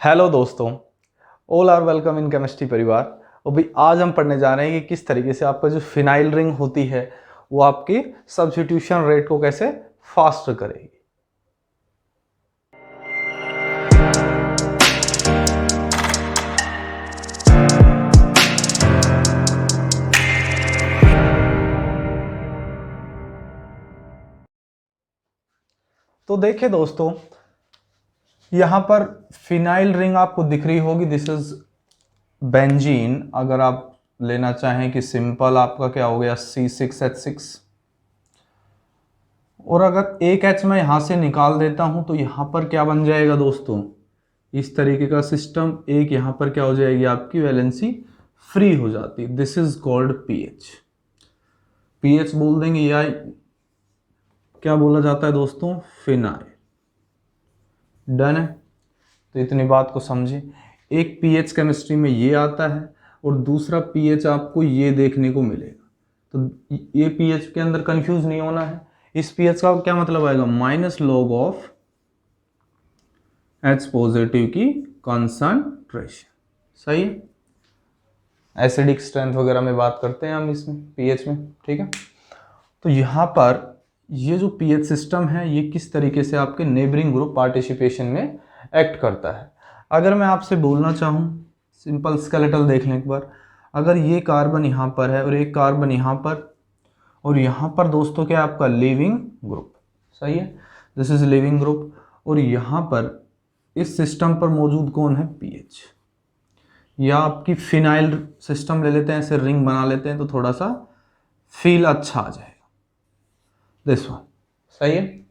Hello दोस्तों, all are welcome in chemistry परिवार। और भाई आज हम पढ़ने जा रहे हैं कि किस तरीके से आपका जो फिनाइल रिंग होती है वो आपकी सब्स्टिट्यूशन रेट को कैसे फास्ट करेगी। तो देखिए दोस्तों, यहाँ पर फिनाइल रिंग आपको दिख रही होगी। This is benzene. अगर आप लेना चाहें कि सिंपल आपका क्या हो गया C6H6। और अगर एक H मैं यहां से निकाल देता हूं तो यहां पर क्या बन जाएगा दोस्तों, इस तरीके का सिस्टम। एक यहां पर क्या हो जाएगी, आपकी वैलेंसी फ्री हो जाती है। This is called pH. PH बोल देंगे या क्या बोला जाता है दोस्तों, फिनाइल। डन है। तो इतनी बात को समझे। एक पीएच केमिस्ट्री में ये आता है और दूसरा पीएच आपको ये देखने को मिलेगा। तो ये पीएच के अंदर कंफ्यूज नहीं होना है। इस पीएच का क्या मतलब आएगा, minus log of H positive की कॉन्सेंट्रेशन। सही है। एसिडिक स्ट्रेंथ वगैरह में बात करते हैं हम इसमें पीएच में, ठीक है। तो यहाँ पर ये जो पीएच सिस्टम है ये किस तरीके से आपके नेबरिंग ग्रुप पार्टिसिपेशन में एक्ट करता है। अगर मैं आपसे बोलना चाहूँ, सिंपल स्केलेटल देख लें एक बार। अगर ये कार्बन यहाँ पर है और एक कार्बन यहाँ पर, और यहाँ पर दोस्तों क्या है आपका लिविंग ग्रुप। सही है, दिस इज लिविंग ग्रुप। और यहाँ पर इस सिस्टम पर मौजूद कौन है, पीएच। या आपकी फिनाइल सिस्टम ले लेते हैं, ऐसे रिंग बना लेते हैं तो थोड़ा सा फील अच्छा आ जाएगा। This one. सही है।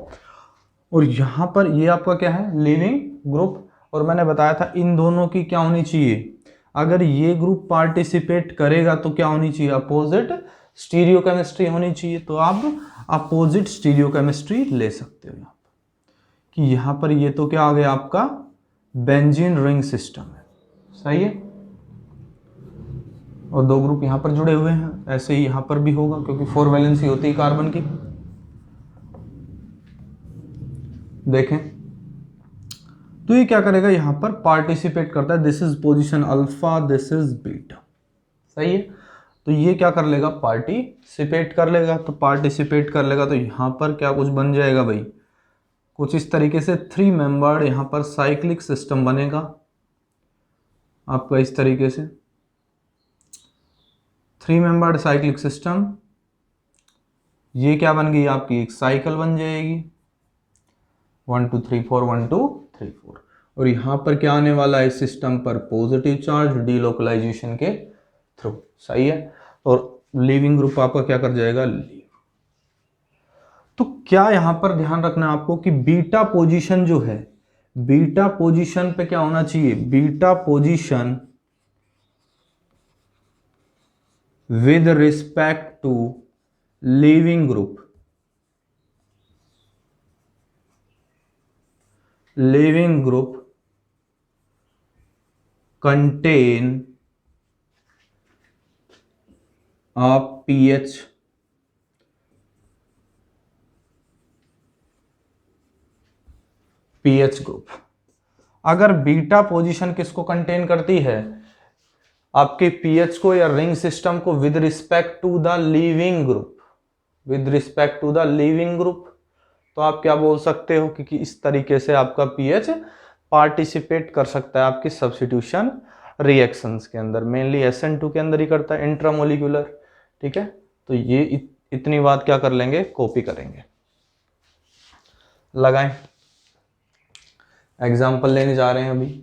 और यहाँ पर ये आपका क्या है, लिविंग ग्रुप। और मैंने बताया था इन दोनों की क्या होनी चाहिए, अगर ये ग्रुप पार्टिसिपेट करेगा तो क्या होनी चाहिए, अपोजिट स्टीरियोकेमिस्ट्री होनी चाहिए। तो आप अपोजिट स्टीरियोकेमिस्ट्री ले सकते हो यहाँ पर कि यहाँ पर ये तो क्या आ गया आपका बेंजीन रिंग सिस्टम है। सही है। और दो ग्रुप यहाँ पर जुड़े हुए हैं, ऐसे ही यहाँ पर भी होगा क्योंकि 4 वैलेंसी होती है कार्बन की। देखें तो ये क्या करेगा, यहाँ पर पार्टिसिपेट करता है। This is position alpha, this is beta. सही है। तो ये क्या कर लेगा, पार्टिसिपेट कर लेगा। तो पार्टिसिपेट कर लेगा तो यहाँ पर क्या कुछ बन जाएगा भाई, कुछ इस तरीके से 3 मेंबर्ड यहाँ पर साइक्लिक सिस्टम बनेगा आपका। इस तरीके से 3 मेंबर्ड साइक्लिक सिस्टम, ये क्या बन गई आपकी, एक साइकिल बन जाएगी। 1 2 3 4 1 2 3 4। और यहाँ पर क्या आने वाला है, सिस्टम पर पॉजिटिव चार्ज डीलोकलाइजेशन के थ्रू। सही है। और लिविंग ग्रुप आपका क्या कर जाएगा, लीव। तो क्या यहां पर ध्यान रखना है आपको कि बीटा पोजीशन जो है, बीटा पोजीशन पे क्या होना चाहिए, beta position with respect to living group, living group contain a pH group. अगर बीटा पोजीशन किसको कंटेन करती है, आपके पीएच को या रिंग सिस्टम को, with respect to the living group, with respect to the living group, तो आप क्या बोल सकते हो कि इस तरीके से आपका पीएच पार्टिसिपेट कर सकता है आपकी सब्स्टिट्यूशन रिएक्शंस के अंदर। मेनली SN2 के अंदर ही करता है, इंट्रामोलिकुलर। ठीक है। तो ये इतनी बात क्या कर लेंगे, कॉपी करेंगे। लगाएं, एग्जाम्पल लेने जा रहे हैं अभी।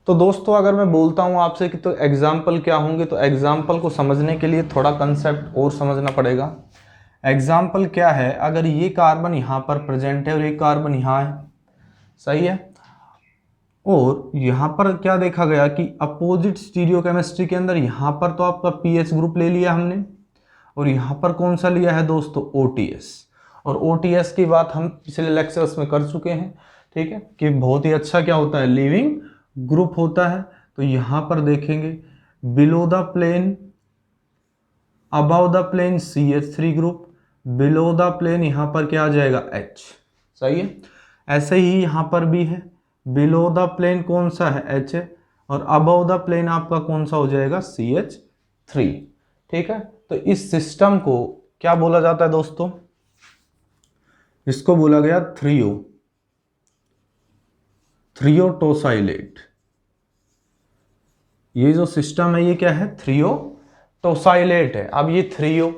तो दोस्तों अगर मैं बोलता हूं आपसे कि तो एग्जाम्पल क्या होंगे, तो एग्जाम्पल को समझने के लिए थोड़ा कंसेप्ट और समझना पड़ेगा। एग्जाम्पल क्या है, अगर ये कार्बन यहां पर प्रेजेंट है और एक कार्बन यहां है। सही है। और यहां पर क्या देखा गया कि अपोजिट स्टीरियोकेमिस्ट्री के अंदर यहां पर तो आपका पीएच ग्रुप ले लिया हमने, और यहां पर कौन सा लिया है दोस्तों, OTS। और OTS की बात हम पिछले लेक्चर्स में कर चुके हैं ठीक है, कि बहुत ही अच्छा क्या होता है, लिविंग ग्रुप होता है। तो यहां पर देखेंगे below the plane, above the plane CH3 group, below the plane यहां पर क्या आ जाएगा H। सही है, ऐसे ही यहां पर भी है, बिलो द प्लेन कौन सा है H है, और अबव द प्लेन आपका कौन सा हो जाएगा CH3। ठीक है, तो इस सिस्टम को क्या बोला जाता है दोस्तों, इसको बोला गया थ्रियोटोसाइलेट। ये जो सिस्टम है ये क्या है, थ्रियोटोसाइलेट है। अब ये थ्रियो,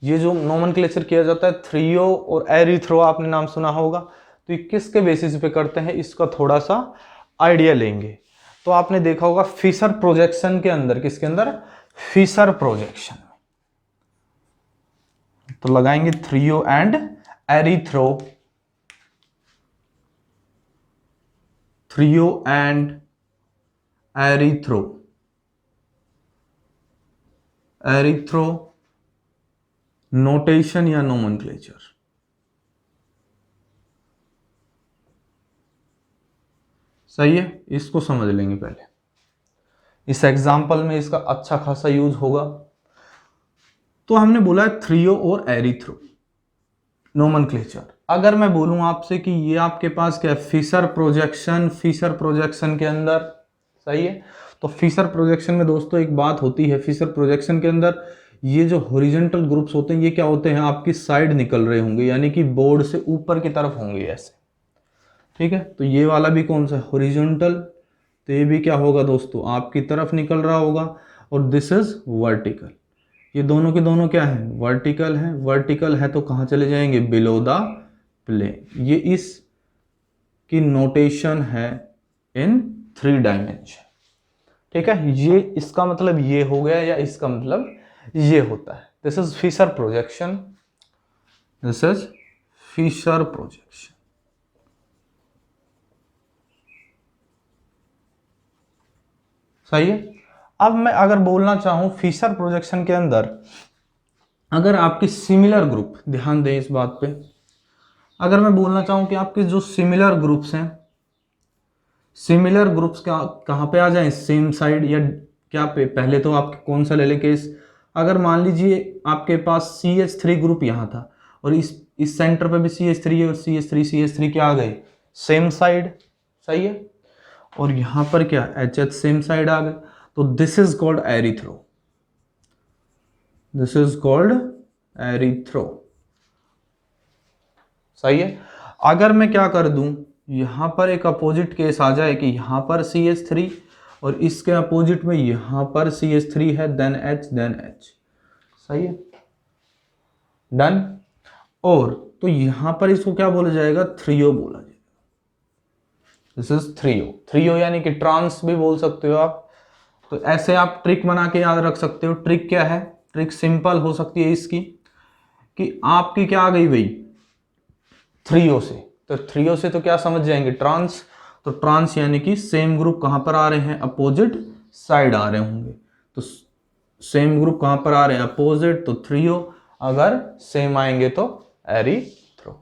ये जो नोमेनक्लेचर किया जाता है थ्रियो और एरिथ्रो, आपने नाम सुना होगा। तो ये किसके बेसिस पे करते हैं, इसका थोड़ा सा आइडिया लेंगे। तो आपने देखा होगा फिशर प्रोजेक्शन के अंदर, किसके अंदर, फिशर प्रोजेक्शन में, तो लगाएंगे threo and erythro, threo and erythro, erythro notation या नोमेनक्लेचर। सही है, इसको समझ लेंगे पहले, इस एग्जाम्पल में इसका अच्छा खासा यूज होगा। तो हमने बोला है थ्रियो और एरिथ्रो नोमेनक्लेचर। अगर मैं बोलूं आपसे कि ये आपके पास क्या है, फिशर प्रोजेक्शन, फिशर प्रोजेक्शन के अंदर, सही है, तो फिशर प्रोजेक्शन में दोस्तों एक बात होती है, फिशर प्रोजेक्शन के अंदर ये जो हॉरिजॉन्टल ग्रुप्स होते हैं ये क्या होते हैं, आपकी साइड निकल रहे होंगे, यानी कि बोर्ड से ऊपर की तरफ होंगे ऐसे। ठीक है, तो ये वाला भी कौन सा है, हॉरिजॉन्टल, तो ये भी क्या होगा दोस्तों, आपकी तरफ निकल रहा होगा। और दिस इज वर्टिकल, ये दोनों के दोनों क्या है, वर्टिकल है। वर्टिकल है तो कहाँ चले जाएंगे, बिलो द प्लेन। ये इस की नोटेशन है इन 3 डायमेंशन। ठीक है, ये इसका मतलब ये हो गया, या इसका मतलब ये होता है। This is Fischer projection, this is Fischer projection. सही है, अब मैं अगर बोलना चाहूं फिशर प्रोजेक्शन के अंदर, अगर आपके सिमिलर ग्रुप, ध्यान दें इस बात पे, अगर मैं बोलना चाहूं कि आपके जो सिमिलर ग्रुप्स हैं, सिमिलर ग्रुप्स कहां पे आ जाएं, सेम साइड, या क्या पे, पहले तो आप कौन सा ले लें केस, अगर मान लीजिए आपके पास CH3 ग्रुप यहां था, और इस सेंटर पे भी CH3 है, और CH3 क्या आ गए, सेम साइड। सही है, और यहां पर क्या HH सेम साइड आ गए, तो this is called erythro, this is called erythro. सही है, अगर मैं क्या कर दूं, यहां पर एक अपोजिट केस आ जाए कि यहां पर CH3 और इसके अपोजिट में यहां पर CH3 है, देन H। सही है, डन। और तो यहां पर इसको क्या बोला जाएगा, थ्रियो बोला जाएगा। दिस इज थ्रियो यानी कि ट्रांस भी बोल सकते हो आप। तो ऐसे आप ट्रिक बना के याद रख सकते हो। ट्रिक क्या है, ट्रिक सिंपल हो सकती है इसकी, कि आपकी क्या आ गई भाई, थ्रियो से, तो थ्रियो से तो क्या समझ जाएंगे, ट्रांस। तो ट्रांस यानी कि सेम ग्रुप कहां पर आ रहे हैं, अपोजिट साइड आ रहे होंगे। तो सेम ग्रुप कहां पर आ रहे हैं, अपोजिट, तो थ्रियो। अगर सेम आएंगे तो एरिथ्रो।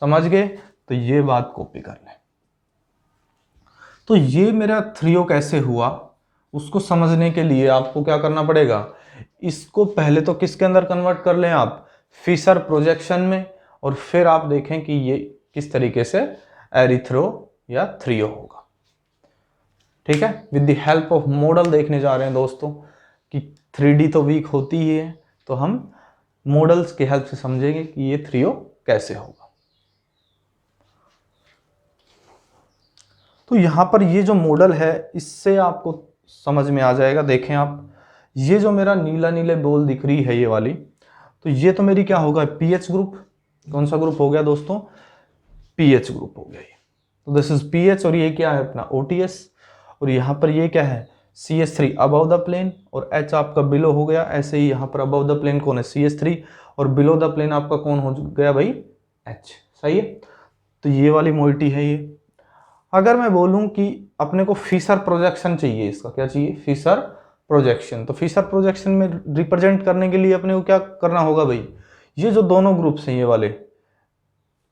समझ गए, तो ये बात कॉपी कर लें। तो ये मेरा थ्रियो कैसे हुआ, उसको समझने के लिए आपको क्या करना पड़ेगा, इसको पहले तो किसके अंदर कन्वर्ट कर लें आप, फिशर प्रोजेक्शन में, और फिर आप देखें कि ये किस तरीके से एरिथ्रो या थ्रियो होगा। ठीक है, with the help of model देखने जा रहे हैं दोस्तों, कि 3D तो वीक होती ही है, तो हम मॉडल्स की हेल्प से समझेंगे कि ये थ्रियो कैसे होगा। तो यहां पर ये जो मॉडल है, इससे आपको समझ में आ जाएगा। देखें आप, ये जो मेरा नीला नीले बॉल दिख रही है ये वाली, तो ये तो मेरी क्या होगा, पीएच ग्रुप। कौन सा ग्रुप हो गया दोस्तों, पीएच ग्रुप हो गया ये। तो दिस इज पीएच, और ये क्या है अपना ओटीएस, और यहाँ पर ये क्या है CH3 अबव द प्लेन, और H आपका बिलो हो गया। ऐसे ही यहाँ पर अबव द प्लेन कौन है, CH3, और बिलो द प्लेन आपका कौन हो गया भाई, H। सही है, तो ये वाली मोइटी है ये। अगर मैं बोलूं कि अपने को फिशर प्रोजेक्शन चाहिए, इसका क्या चाहिए, फिशर प्रोजेक्शन, तो फिशर प्रोजेक्शन में रिप्रेजेंट करने के लिए अपने को क्या करना होगा भाई, ये जो दोनों ग्रुप्स हैं, ये वाले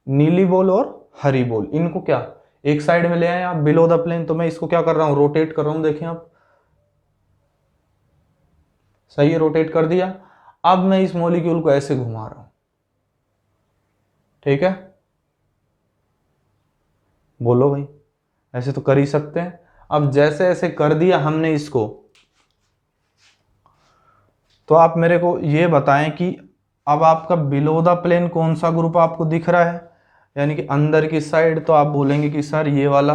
नीली बॉल और हरी बॉल, इनको क्या, एक साइड में ले आए आप बिलो द प्लेन, तो मैं इसको क्या कर रहा हूं, रोटेट कर रहा हूं, देखें आप, सही है, रोटेट कर दिया। अब मैं इस मॉलिक्यूल को ऐसे घुमा रहा हूं, ठीक है, बोलो भाई, ऐसे तो कर ही सकते हैं। अब जैसे ऐसे कर दिया हमने इसको, तो आप मेरे को ये बताएं कि अब आपका बिलो द प्लेन कौन सा ग्रुप आपको दिख रहा है, यानी कि अंदर की साइड, तो आप बोलेंगे कि सर ये वाला,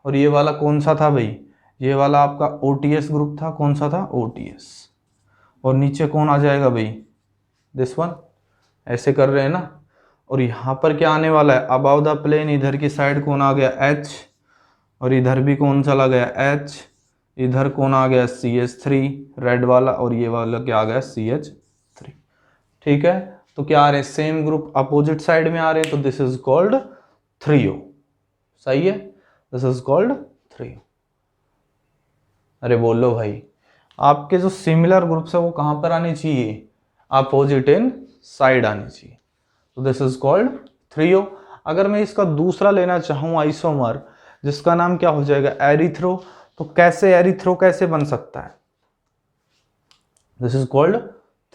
और ये वाला कौन सा था भाई, ये वाला आपका OTS ग्रुप था, कौन सा था, OTS। और नीचे कौन आ जाएगा भाई, दिस वन, ऐसे कर रहे हैं ना। और यहाँ पर क्या आने वाला है, अबाव द प्लेन, इधर की साइड कौन आ गया, H, और इधर भी कौन चला गया, H, इधर कौन आ गया, CH3 रेड वाला, और ये वाला क्या आ गया, CH3, ठीक है। तो क्या आ रहे हैं, सेम ग्रुप अपोजिट साइड में आ रहे हैं, तो दिस इज कॉल्ड थ्रियो, सही है, दिस इज कॉल्ड थ्रियो। अरे बोलो भाई, आपके जो सिमिलर ग्रुप्स है वो कहां पर आने चाहिए, अपोजिट इन साइड आनी चाहिए, तो दिस इज कॉल्ड थ्रियो। अगर मैं इसका दूसरा लेना चाहूँ आइसोमर, जिसका नाम क्या हो जाएगा, एरिथ्रो, तो कैसे एरिथ्रो कैसे बन सकता है, दिस इज कॉल्ड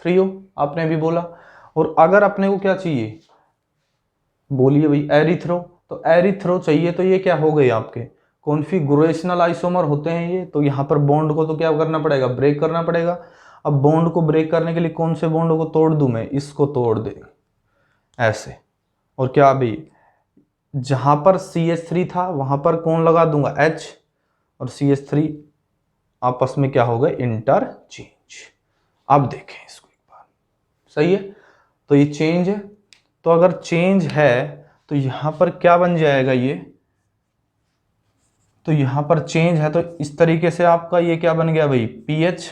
थ्रियो, आपने भी बोला। और अगर अपने को क्या चाहिए, बोलिए भाई, एरिथ्रो, तो एरिथ्रो चाहिए, तो ये क्या हो गए आपके कॉन्फिगरेशनल आइसोमर होते हैं ये, तो यहाँ पर बॉन्ड को तो क्या करना पड़ेगा, ब्रेक करना पड़ेगा। अब बॉन्ड को ब्रेक करने के लिए कौन से बॉन्ड को तोड़ दूं मैं, इसको तोड़ दे ऐसे, और क्या अभी जहां पर CH3 था वहां पर कौन लगा दूंगा, H, और CH3 आपस में क्या हो गए, इंटरचेंज। अब देखें इसको एक बार, सही है, तो ये चेंज है, तो अगर चेंज है तो यहां पर क्या बन जाएगा ये, तो यहां पर चेंज है, तो इस तरीके से आपका ये क्या बन गया भाई, PH,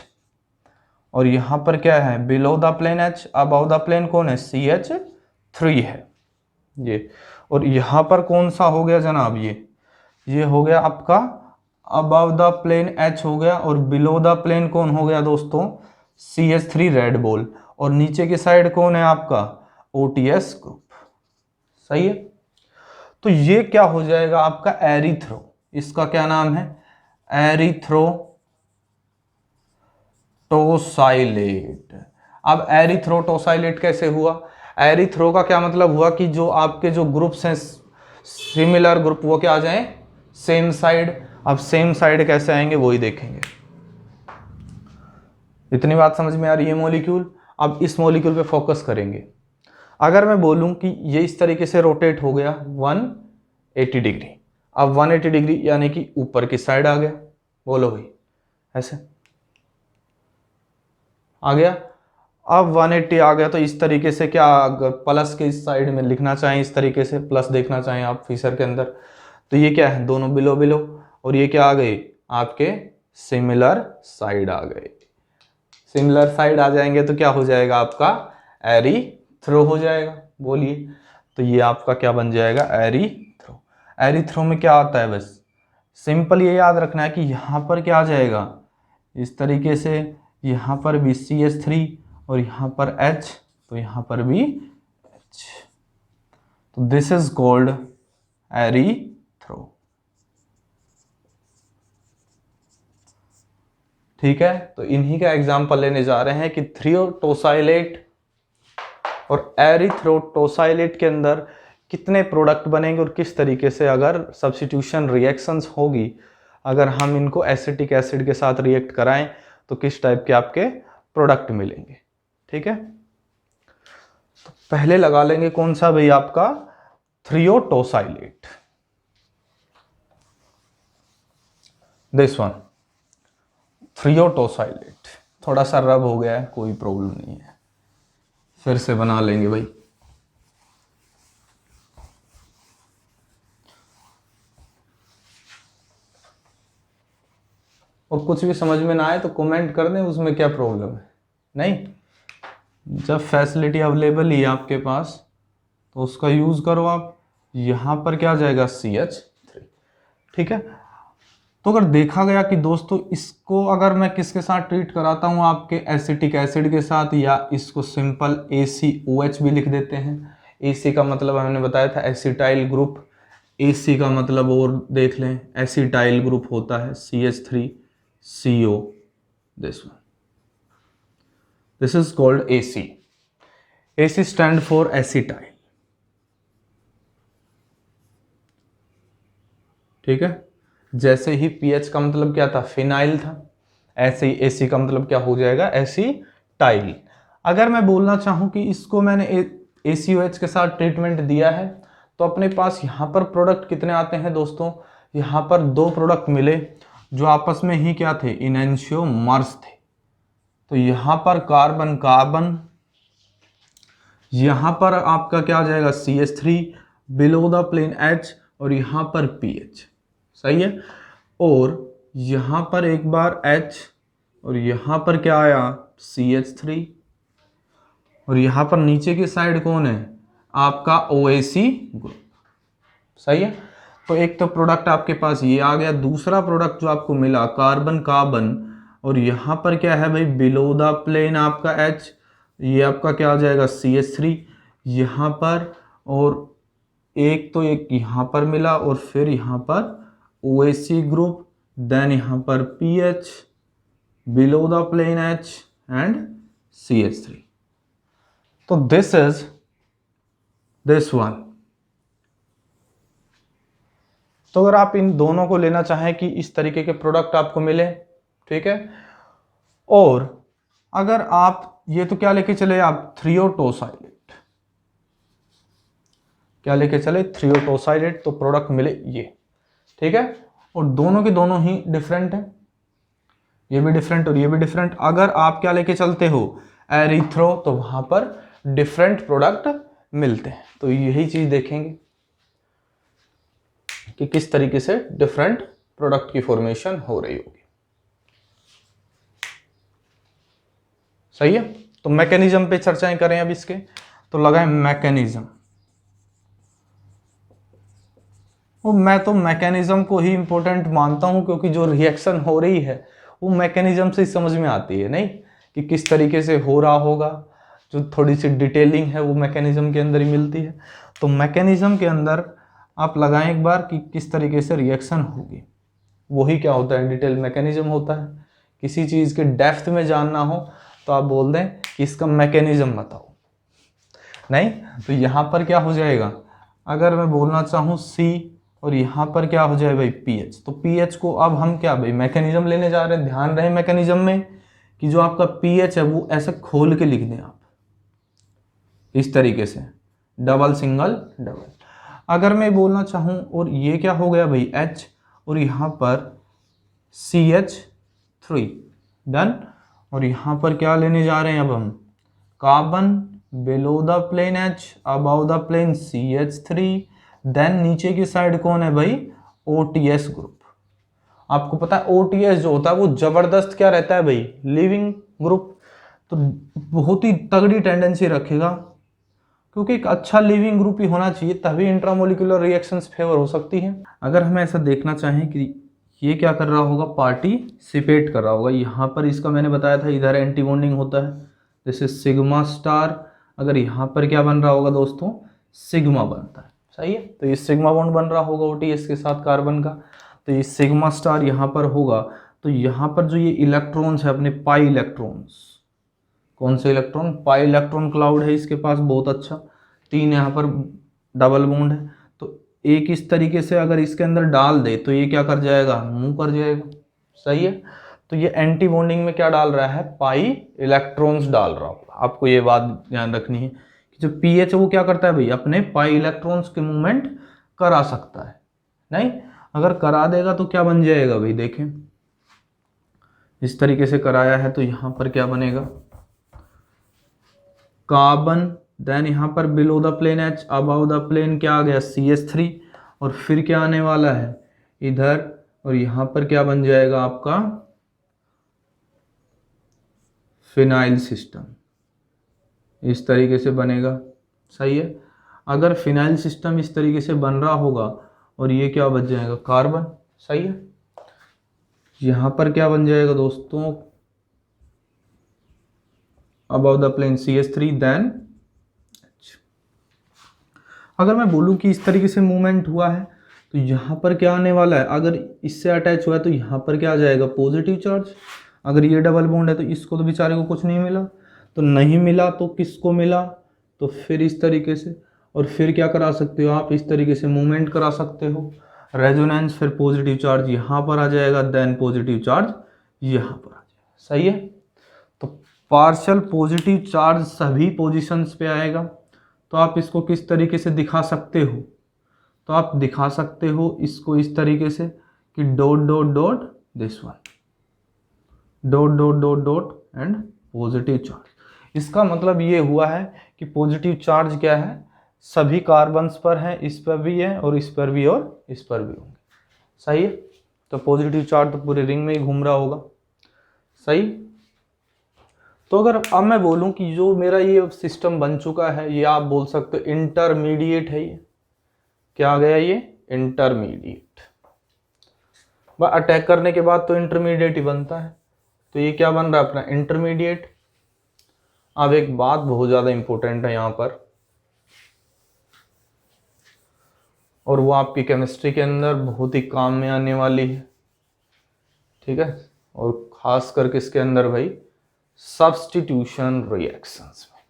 और यहां पर क्या है, below the plane H, above the plane कौन है, CH3 है ये, और यहां पर कौन सा हो गया जनाब, ये हो गया आपका अबव द प्लेन H हो गया, और बिलो द प्लेन कौन हो गया दोस्तों, CH3 रेड बॉल, और नीचे की साइड कौन है आपका, OTS ग्रुप, सही है। तो ये क्या हो जाएगा आपका एरिथ्रो, इसका क्या नाम है, एरिथ्रोटोसाइलेट। अब एरिथ्रोटोसाइलेट कैसे हुआ, एरिथ्रो का क्या मतलब हुआ कि जो आपके जो ग्रुप्स हैं सिमिलर ग्रुप, वो क्या आ जाएं, सेम साइड। अब सेम साइड कैसे आएंगे वही देखेंगे, इतनी बात समझ में आ रही है मॉलिक्यूल। अब इस मॉलिक्यूल पे फोकस करेंगे। अगर मैं बोलूं कि ये इस तरीके से रोटेट हो गया 180 डिग्री, अब 180 डिग्री यानी कि ऊपर की साइड आ गया, बोलो भाई, ऐसे आ गया। अब 180 आ गया, तो इस तरीके से क्या, प्लस के इस साइड में लिखना चाहें, इस तरीके से प्लस देखना चाहें आप फीचर के अंदर, तो ये क्या है, दोनों बिलो बिलो, और ये क्या आ गए आपके सिमिलर साइड आ गए। सिमिलर साइड आ जाएंगे तो क्या हो जाएगा आपका, एरिथ्रो हो जाएगा, बोलिए। तो ये आपका क्या बन जाएगा, एरिथ्रो। एरिथ्रो में क्या आता है, बस सिंपल ये याद रखना है कि यहाँ पर क्या आ जाएगा, इस तरीके से, यहाँ पर भी CH3 और यहाँ पर H, तो यहाँ पर भी H, तो दिस इज कॉल्ड एरिथ्रो, ठीक है। तो इन्हीं का एग्जाम्पल लेने जा रहे हैं कि थ्रियोटोसाइलेट और एरिथ्रोटोसाइलेट के अंदर कितने प्रोडक्ट बनेंगे और किस तरीके से अगर सब्स्टिट्यूशन रिएक्शंस होगी, अगर हम इनको एसिटिक एसिड के साथ रिएक्ट कराएं तो किस टाइप के आपके प्रोडक्ट मिलेंगे, ठीक है। तो पहले लगा लेंगे कौन सा भाई, आपका थ्रियोटोसाइलेट, दिस वन, थ्रियोटोसाइलेट। थोड़ा सा रब हो गया है, कोई प्रॉब्लम नहीं है, फिर से बना लेंगे भाई। और कुछ भी समझ में ना आए तो कमेंट कर दें, उसमें क्या प्रॉब्लम है, नहीं, जब फैसिलिटी अवेलेबल ही है आपके पास तो उसका यूज़ करो आप। यहाँ पर क्या आ जाएगा, CH3, ठीक है। तो अगर देखा गया कि दोस्तों इसको अगर मैं किसके साथ ट्रीट कराता हूँ, आपके एसिटिक एसिड के साथ, या इसको सिंपल ACOH भी लिख देते हैं। AC का मतलब हमने बताया था एसिटाइल ग्रुप, AC का मतलब और देख लें, एसिटाइल ग्रुप होता है CH3CO, this one, this is called AC। AC stand for acetyl, ठीक है। जैसे ही पीएच का मतलब क्या था, फिनाइल था, ऐसे ही एसी का मतलब क्या हो जाएगा, एसीटाइल। अगर मैं बोलना चाहूं कि इसको मैंने ACOH के साथ ट्रीटमेंट दिया है, तो अपने पास यहाँ पर प्रोडक्ट कितने आते हैं दोस्तों, यहाँ पर दो प्रोडक्ट मिले जो आपस में ही क्या थे, इनेंशियोमर्स थे। तो यहाँ पर कार्बन कार्बन, यहाँ पर आपका क्या आ जाएगा CH3 below the plane H, और यहाँ पर PH, सही है। और यहाँ पर एक बार H, और यहाँ पर क्या आया CH3, और यहाँ पर नीचे की साइड कौन है, आपका OAC ग्रुप, सही है। तो एक तो प्रोडक्ट आपके पास ये आ गया, दूसरा प्रोडक्ट जो आपको मिला कार्बन कार्बन, और यहाँ पर क्या है भाई, बिलो द प्लेन आपका H, ये आपका क्या आ जाएगा CH3 यहाँ पर, और एक तो एक यहाँ पर मिला, और फिर यहाँ पर OAC ग्रुप, देन यहाँ पर PH below the plane H and CH3। तो दिस इज दिस वन। तो अगर आप इन दोनों को लेना चाहें कि इस तरीके के प्रोडक्ट आपको मिले, ठीक है। और अगर आप ये तो क्या लेके चले आप, थ्रियोटोसाइलेट, क्या लेके चले, थ्रियोटोसाइलेट, तो प्रोडक्ट मिले ये, ठीक है। और दोनों के दोनों ही डिफरेंट है, ये भी डिफरेंट और ये भी डिफरेंट। अगर आप क्या लेके चलते हो, एरिथ्रो, तो वहां पर डिफरेंट प्रोडक्ट मिलते हैं। तो यही चीज देखेंगे कि किस तरीके से डिफरेंट प्रोडक्ट की फॉर्मेशन हो रही होगी, सही है। तो मैकेनिज्म पे चर्चाएं करें अब इसके, तो लगाए मैकेनिज्म। वो मैं तो मैकेनिज्म को ही इंपॉर्टेंट मानता हूं, क्योंकि जो रिएक्शन हो रही है वो मैकेनिज्म से समझ में आती है, नहीं कि किस तरीके से हो रहा होगा, जो थोड़ी सी डिटेलिंग है वो मैकेनिज्म के अंदर ही मिलती है। तो मैकेनिज्म के अंदर आप लगाएं एक बार कि किस तरीके से रिएक्शन होगी, वही क्या होता है, डिटेल मैकेनिज्म होता है। किसी चीज़ के डेप्थ में जानना हो तो आप बोल दें कि इसका मैकेनिज्म बताओ, नहीं तो यहाँ पर क्या हो जाएगा, अगर मैं बोलना चाहूँ C, और यहाँ पर क्या हो जाए भाई PH, तो PH को अब हम क्या भाई मैकेनिज्म लेने जा रहे हैं। ध्यान रहे मैकेनिज्म में कि जो आपका PH है वो ऐसे खोल के लिख दें आप, इस तरीके से, डबल सिंगल डबल। अगर मैं बोलना चाहूँ, और ये क्या हो गया भाई H, और यहाँ पर CH3, डन। और यहाँ पर क्या लेने जा रहे हैं अब हम, carbon below the plane H above the plane CH3, then नीचे की साइड कौन है भाई, OTS ग्रुप। आपको पता है OTS जो होता है वो जबरदस्त क्या रहता है भाई, लिविंग ग्रुप, तो बहुत ही तगड़ी टेंडेंसी रखेगा, क्योंकि एक अच्छा लिविंग ग्रुप ही होना चाहिए, तभी इंट्रामोलिकुलर रिएक्शंस फेवर हो सकती हैं। अगर हमें ऐसा देखना चाहें कि ये क्या कर रहा होगा, पार्टिसिपेट कर रहा होगा, यहाँ पर इसका मैंने बताया था इधर एंटी बॉन्डिंग होता है, जैसे सिग्मा स्टार, अगर यहाँ पर क्या बन रहा होगा दोस्तों, सिग्मा बनता है, सही है। तो ये सिग्मा बॉन्ड बन रहा होगा OTS के साथ कार्बन का, तो ये सिग्मा स्टार यहाँ पर होगा। तो यहाँ पर जो ये इलेक्ट्रॉन्स है अपने पाई इलेक्ट्रॉन्स, कौन से इलेक्ट्रॉन, पाई इलेक्ट्रॉन क्लाउड है इसके पास, बहुत अच्छा, 3 यहाँ पर डबल बॉन्ड है, तो एक इस तरीके से अगर इसके अंदर डाल दे तो ये क्या कर जाएगा, मूव कर जाएगा, सही है। तो ये एंटी बॉन्डिंग में क्या डाल रहा है, पाई इलेक्ट्रॉन्स डाल रहा होगा। आपको ये बात ध्यान रखनी है कि जो पीएच है वो क्या करता है भाई, अपने पाई इलेक्ट्रॉन्स के मूवमेंट करा सकता है, नहीं अगर करा देगा तो क्या बन जाएगा भाई, देखें इस तरीके से कराया है तो यहाँ पर क्या बनेगा, कार्बन, देन यहाँ पर below the plane H above the plane क्या आ गया CH3, और फिर क्या आने वाला है इधर, और यहाँ पर क्या बन जाएगा आपका फिनाइल सिस्टम, इस तरीके से बनेगा, सही है। अगर फिनाइल सिस्टम इस तरीके से बन रहा होगा और ये क्या बच जाएगा, कार्बन, सही है। यहाँ पर क्या बन जाएगा दोस्तों, above the plane CH3 then H। अगर मैं बोलूं कि इस तरीके से मूवमेंट हुआ है तो यहाँ पर क्या आने वाला है, अगर इससे अटैच हुआ है तो यहाँ पर क्या आ जाएगा, पॉजिटिव चार्ज। अगर ये डबल बॉन्ड है तो इसको तो बेचारे को कुछ नहीं मिला, तो नहीं मिला तो किसको मिला, तो फिर इस तरीके से, और फिर क्या करा सकते हो आप, इस तरीके से मूवमेंट करा सकते हो, रेजोनेंस, फिर पॉजिटिव चार्ज यहाँ पर आ जाएगा, देन पॉजिटिव चार्ज यहाँ पर आ जाएगा। सही है। तो पार्शियल पॉजिटिव चार्ज सभी पोजीशंस पे आएगा। तो आप इसको किस तरीके से दिखा सकते हो, तो आप दिखा सकते हो इसको इस तरीके से कि dot dot dot this one, dot dot dot dot and positive charge. इसका मतलब ये हुआ है कि पॉजिटिव चार्ज क्या है, सभी कार्बन्स पर है, इस पर भी है और इस पर भी और इस पर भी होंगे। सही है। तो पॉजिटिव चार्ज तो पूरे रिंग में ही घूम रहा होगा। सही। तो अगर अब मैं बोलूं कि जो मेरा ये सिस्टम बन चुका है, ये आप बोल सकते हो इंटरमीडिएट है। ये क्या आ गया, ये इंटरमीडिएट। बस अटैक करने के बाद तो इंटरमीडिएट ही बनता है। तो ये क्या बन रहा है अपना, इंटरमीडिएट। अब एक बात बहुत ज़्यादा इंपॉर्टेंट है यहाँ पर, और वो आपकी केमिस्ट्री के अंदर बहुत ही काम में आने वाली है। ठीक है। और खास कर किसके अंदर भाई, सब्स्टिट्यूशन रिएक्शंस में।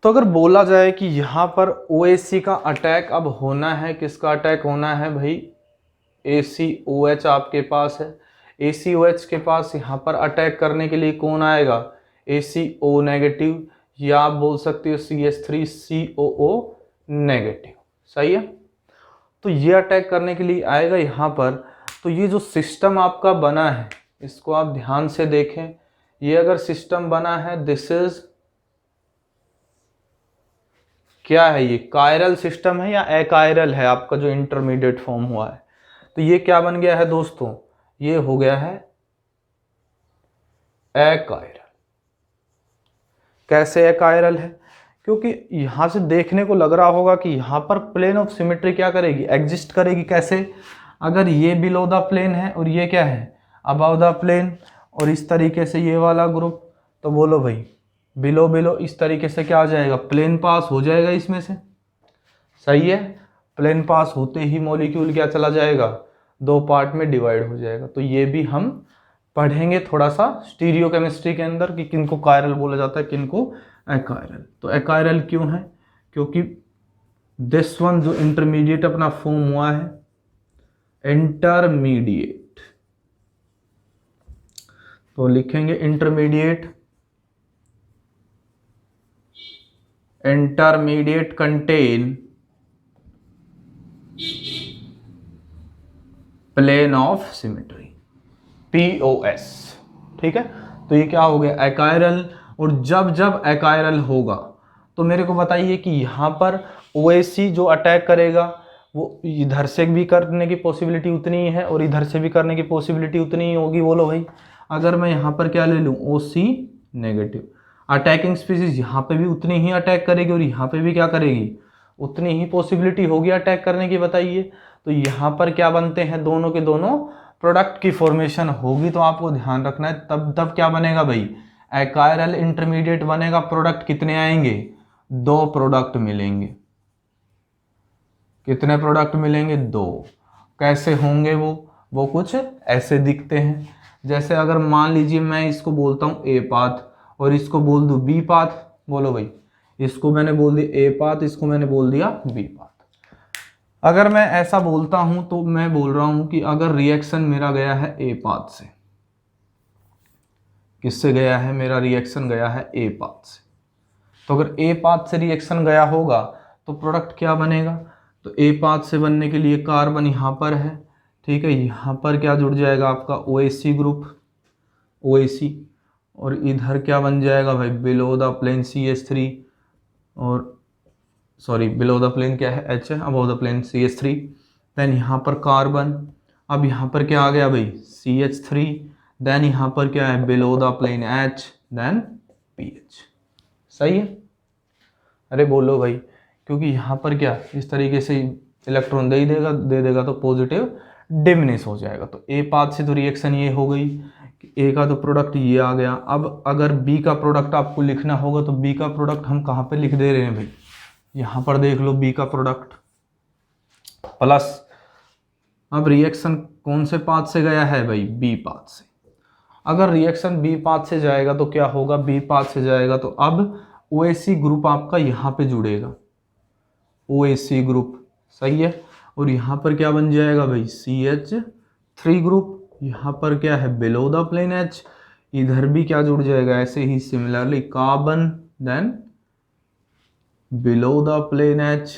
तो अगर बोला जाए कि यहाँ पर OAC का अटैक अब होना है, किसका अटैक होना है भाई, ACOH आपके पास है। ACOH के पास यहाँ पर अटैक करने के लिए कौन आएगा, ACO नेगेटिव, या आप बोल सकते हो CH3COO नेगेटिव। सही है। तो ये अटैक करने के लिए आएगा यहाँ पर। तो ये जो सिस्टम आपका बना है, इसको आप ध्यान से देखें। ये अगर सिस्टम बना है, दिस इज क्या है, ये कायरल सिस्टम है या एकायरल है, आपका जो इंटरमीडिएट फॉर्म हुआ है। तो ये क्या बन गया है दोस्तों, ये हो गया है एकायरल। कैसे एकायरल है, क्योंकि यहां से देखने को लग रहा होगा कि यहां पर प्लेन ऑफ सिमेट्री क्या करेगी, एग्जिस्ट करेगी। कैसे, अगर ये बिलो द प्लेन है और ये क्या है, अबव द प्लेन, और इस तरीके से ये वाला ग्रुप, तो बोलो भाई बिलो बिलो इस तरीके से क्या आ जाएगा, प्लेन पास हो जाएगा इसमें से। सही है। प्लेन पास होते ही मॉलिक्यूल क्या चला जाएगा, दो पार्ट में डिवाइड हो जाएगा। तो ये भी हम पढ़ेंगे थोड़ा सा स्टीरियो केमिस्ट्री के अंदर कि किनको कायरल बोला जाता है, किनको एकायरल। तो एकायरल क्यों है, क्योंकि दिस वन जो इंटरमीडिएट अपना फॉर्म हुआ है, इंटरमीडिएट, तो लिखेंगे intermediate, intermediate contain plane of symmetry, POS। ठीक है। तो ये क्या हो गया, एकायरल। और जब जब एकायरल होगा तो मेरे को बताइए कि यहाँ पर OAC जो अटैक करेगा वो इधर से भी करने की पॉसिबिलिटी उतनी ही है और इधर से भी करने की पॉसिबिलिटी उतनी ही होगी। बोलो भाई, अगर मैं यहाँ पर क्या ले लूँ, OC नेगेटिव, अटैकिंग स्पीसीज यहाँ पे भी उतनी ही अटैक करेगी और यहाँ पे भी क्या करेगी, उतनी ही पॉसिबिलिटी होगी अटैक करने की। बताइए, तो यहाँ पर क्या बनते हैं, दोनों के दोनों प्रोडक्ट की फॉर्मेशन होगी। तो आपको ध्यान रखना है, तब तब क्या बनेगा भाई, एकायरल इंटरमीडिएट बनेगा। प्रोडक्ट कितने आएंगे, 2 प्रोडक्ट मिलेंगे। कितने प्रोडक्ट मिलेंगे, 2। कैसे होंगे वो कुछ ऐसे दिखते हैं। जैसे अगर मान लीजिए मैं इसको बोलता हूँ A पाथ और इसको बोल दूँ B पाथ, बोलो भाई, इसको मैंने बोल दिया A पाथ, इसको मैंने बोल दिया B पाथ। अगर मैं ऐसा बोलता हूं तो मैं बोल रहा हूं कि अगर रिएक्शन मेरा गया है A पाथ से, किससे गया है, मेरा रिएक्शन गया है A पाथ से। तो अगर A पाथ से रिएक्शन गया होगा तो प्रोडक्ट क्या बनेगा, तो A पाथ से बनने के लिए कार्बन यहाँ पर है। ठीक है। यहाँ पर क्या जुड़ जाएगा आपका OAC ग्रुप, OAC, और इधर क्या बन जाएगा भाई, बिलो द प्लेन CH3, और सॉरी बिलो द प्लेन क्या है, H है, above the plane CH3। Then यहाँ पर कार्बन, अब यहाँ पर क्या आ गया भाई, CH3। देन यहाँ पर क्या है, below the plane H, then PH। सही है। अरे बोलो भाई, क्योंकि यहाँ पर क्या इस तरीके से इलेक्ट्रॉन दे देगा तो पॉजिटिव डिमिनिश हो जाएगा। तो A पाथ से तो रिएक्शन ये हो गई कि A का तो प्रोडक्ट ये आ गया। अब अगर B का प्रोडक्ट आपको लिखना होगा तो B का प्रोडक्ट हम कहाँ पे लिख दे रहे हैं भाई, यहाँ पर देख लो बी का प्रोडक्ट प्लस, अब रिएक्शन कौन से पाथ से गया है भाई, बी पाथ से। अगर रिएक्शन बी पाथ से जाएगा तो क्या होगा, बी पाथ से जाएगा तो अब OAC ग्रुप आपका यहाँ पे जुड़ेगा, OAC ग्रुप, सही है। और यहाँ पर क्या बन जाएगा भाई, CH3 ग्रुप। यहाँ पर क्या है, बिलो द प्लेन H, इधर भी क्या जुड़ जाएगा, ऐसे ही similarly carbon, then below the plane H।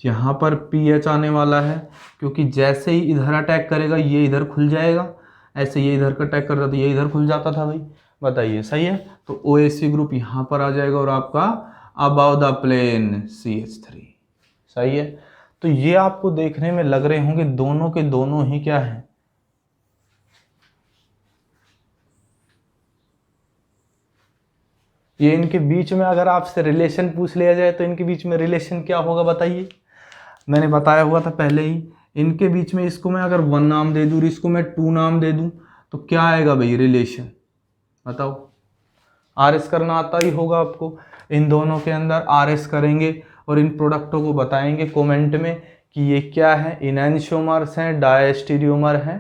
यहाँ पर PH आने वाला है, क्योंकि जैसे ही इधर अटैक करेगा ये इधर खुल जाएगा, ऐसे ये इधर का अटैक करता तो ये इधर खुल जाता था भाई, बताइए, सही है। तो OAC ग्रुप यहाँ पर आ जाएगा और आपका अबाव द प्लेन CH3, सही है। तो ये आपको देखने में लग रहे होंगे दोनों के दोनों ही क्या है, ये इनके बीच में अगर आपसे रिलेशन पूछ लिया जाए तो इनके बीच में रिलेशन क्या होगा बताइए। मैंने बताया हुआ था पहले ही, इनके बीच में इसको मैं अगर 1 नाम दे दूँ, इसको मैं 2 नाम दे दूँ, तो क्या आएगा भाई रिलेशन, बताओ। RS करना आता ही होगा आपको, इन दोनों के अंदर RS करेंगे और इन प्रोडक्टों को बताएंगे कमेंट में कि ये क्या है, इनैंशियोमर्स हैं, डायस्टीरियोमर हैं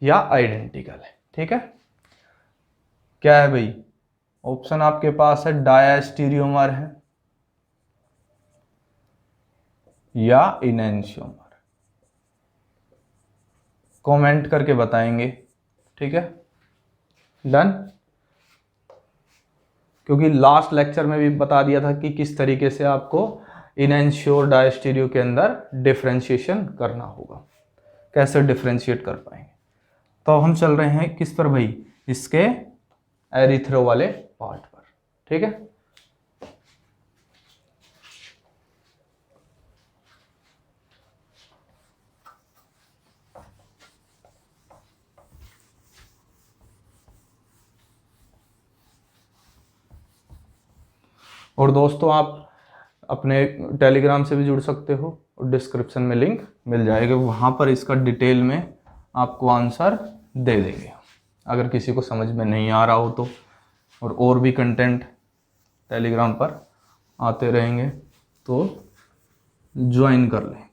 या आइडेंटिकल है, ठीक है। क्या है भाई, ऑप्शन आपके पास है डायस्टीरियोमर है या इनैंशियोमर, कमेंट करके बताएंगे, ठीक है, डन। क्योंकि लास्ट लेक्चर में भी बता दिया था कि किस तरीके से आपको इनैंशियो डायस्टीरियो के अंदर डिफरेंशिएशन करना होगा, कैसे डिफरेंशिएट कर पाएंगे। तो हम चल रहे हैं किस पर भाई, इसके एरिथ्रो वाले पार्ट पर, ठीक है। और दोस्तों आप अपने टेलीग्राम से भी जुड़ सकते हो और डिस्क्रिप्शन में लिंक मिल जाएगा, वहाँ पर इसका डिटेल में आपको आंसर दे देंगे अगर किसी को समझ में नहीं आ रहा हो तो। और भी कंटेंट टेलीग्राम पर आते रहेंगे तो ज्वाइन कर लें।